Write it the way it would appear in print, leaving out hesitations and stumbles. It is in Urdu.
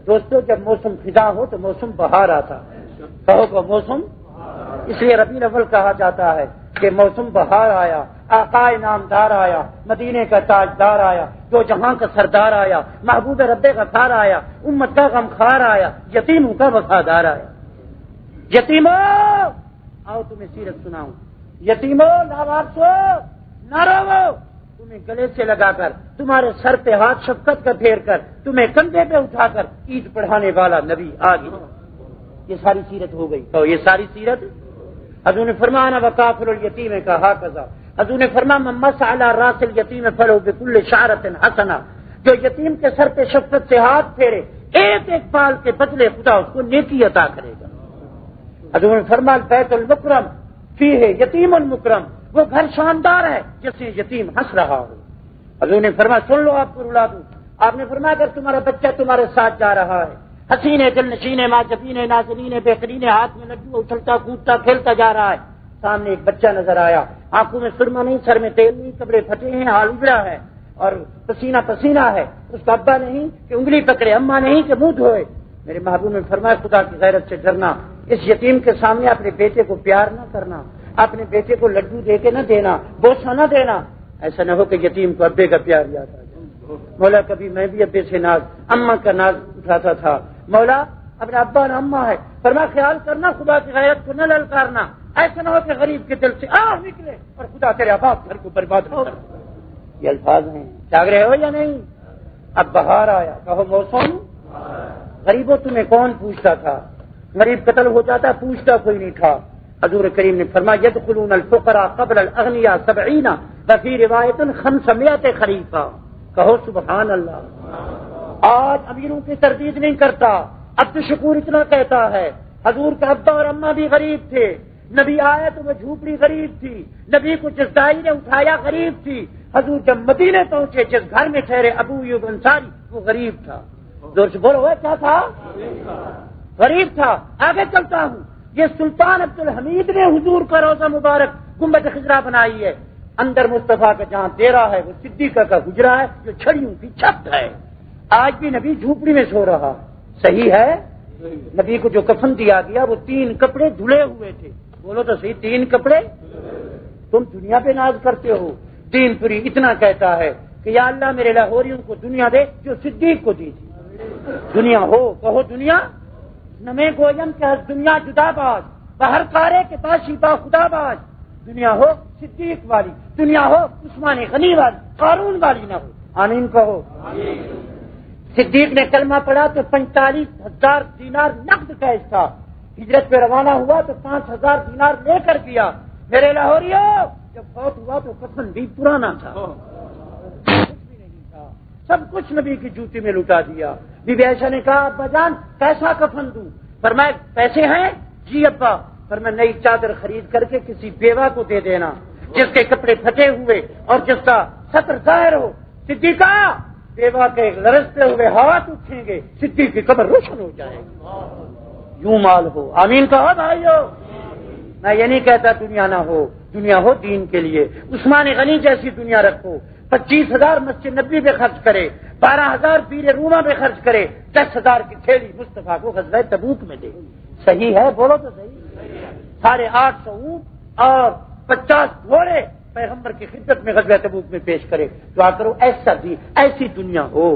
دوستو جب موسم خزاں ہو تو موسم بہار آتا ہے. کہو کہ موسم، اس لیے ربیع الاول کہا جاتا ہے کہ موسم بہار آیا، آقا نامدار آیا، مدینے کا تاجدار آیا، دو جہاں کا سردار آیا، محبوب رب غفار آیا، امت کا غمخوار آیا، یتیموں کا وفادار آیا. یتیموں آؤ تمہیں سیرت سناؤں. یتیموں لاوارثو نہ رو، تمہیں گلے سے لگا کر، تمہارے سر پہ ہاتھ شفقت کا پھیر کر، تمہیں کندھے پہ اٹھا کر عید پڑھانے والا نبی آ گیا. یہ ساری سیرت ہو گئی. تو یہ ساری سیرت حضور نے فرمایا وکافل الیتیم کہا کذا. حضور نے فرمایا من مس علی راس الیتیم فلو بکل شعرۃ حسنہ، جو یتیم کے سر پہ شفقت سے ہاتھ پھیرے ایک ایک بال کے بدلے خدا اس کو نیکی عطا کرے گا. حضور نے فرمایا بیت المکرم فیہ یتیم المکرم، وہ گھر شاندار ہے جس میں یتیم ہنس رہا ہو. حضور نے فرمایا سن لو آپ کو رلا دوں. آپ نے فرمایا اگر تمہارا بچہ تمہارے ساتھ جا رہا ہے، حسین دل نشین ماجبین نازنین بہترین، ہاتھ میں لڈو اچھلتا کودتا کھیلتا جا رہا ہے، سامنے ایک بچہ نظر آیا، آنکھوں میں سرما نہیں، سر میں تیل نہیں، کپڑے پھٹے ہیں، حال اجڑا ہے اور پسینہ پسینہ ہے. اس کا ابا نہیں کہ انگلی پکڑے، اماں نہیں کہ منہ دھوئے. میرے محبوب نے فرمایا خدا کی غیرت سے ڈرنا، اس یتیم کے سامنے اپنے بیٹے کو پیار نہ کرنا، اپنے بیٹے کو لڈو دے کے نہ دینا، بوسہ نہ دینا. ایسا نہ ہو کہ یتیم کو ابے کا پیار یاد آ جائے. مولا کبھی میں بھی ابے سے ناز، اماں کا ناز اٹھاتا تھا. مولا اپنا ابا نہ اماں ہے، فرما خیال کرنا خدا کی غیرت کو نہ للکارنا. ایسا نہ ہو کہ غریب کے دل سے آہ نکلے اور خدا تیرے آباد گھر کو برباد نہ کر. یہ الفاظ ہیں، جاگ رہے ہو یا نہیں؟ اب بہار آیا، کہو موسم. غریبوں تمہیں کون پوچھتا تھا؟ غریب قتل ہو جاتا پوچھتا کوئی نہیں تھا. حضور کریم نے فرمایا یدخلون الفقراء قبل الاغنیاء 70 وفی روایت 500 خریفا. کہو سبحان اللہ. آج امیروں کی تردید نہیں کرتا، عبد الشکور اتنا کہتا ہے حضور کا ابا اور اماں بھی غریب تھے، نبی آیا تو وہ جھوپڑی غریب تھی، نبی کو جس دائی نے اٹھایا غریب تھی. حضور جب مدینے پہنچے جس گھر میں ٹھہرے ابو ایوب انصاری وہ غریب تھا. زور سے بولو کیا تھا؟ غریب تھا. آگے چلتا ہوں، یہ سلطان عبد الحمید نے حضور کا روضہ مبارک گنبد خضرا بنائی ہے. اندر مصطفیٰ کا جہاں ڈیرا ہے وہ صدیقہ کا حجرا ہے جو چھڑیوں کی چھت ہے. آج بھی نبی جھوپڑی میں سو رہا. صحیح ہے؟ نبی کو جو کفن دیا گیا وہ 3 کپڑے دھلے ہوئے تھے. بولو تو صحیح، 3 کپڑے. تم دنیا پہ ناز کرتے ہو. دین پوری اتنا کہتا ہے کہ یا اللہ میرے لاہوریوں کو دنیا دے جو صدیق کو دی تھی. دنیا ہو، کہو دنیا. نمے گویم کہ ہر دنیا جدا باز، باہر کارے کے پاشی با خدا باز. دنیا ہو صدیق والی، دنیا ہو عثمان غنی والی، قارون والی نہ ہو. آمین کہو. صدیق نے کلمہ پڑھا تو 45,000 دینار نقد کیش تھا. ہجرت پہ روانہ ہوا تو 5,000 دینار لے کر گیا. میرے لاہوریوں جب فوت ہوا تو کفن بھی پرانا تھا، کچھ بھی نہیں تھا، سب کچھ نبی کی جوتی میں لٹا دیا. بی بی عائشہ نے کہا ابا جان کیسا کفن دوں؟ فرمایا پیسے ہیں؟ جی ابا. فرمایا نئی چادر خرید کر کے کسی بیوہ کو دے دینا جس کے کپڑے پھٹے ہوئے اور جس کا سطر ظاہر ہو. صدیقہ بیوہ کے لرزتے ہوئے ہاتھ اٹھیں گے، صدیق کی قبر روشن ہو جائے گی. یوں مال ہو. آمین کہو بھائیو. میں یہ نہیں کہتا دنیا نہ ہو، دنیا ہو دین کے لیے. عثمان غنی جیسی دنیا رکھو، 25,000 مسجد نبی پہ خرچ کرے، 12,000 پیر روما پہ خرچ کرے، 10,000 کی تھیلی مصطفیٰ کو غزوہ تبوک میں دے. صحیح ہے؟ بولو تو صحیح. 850 اونٹ اور 50 گھوڑے پیغمبر کی خدمت میں غزوہ تبوک میں پیش کرے. دعا کرو ایسا بھی ایسی دنیا ہو.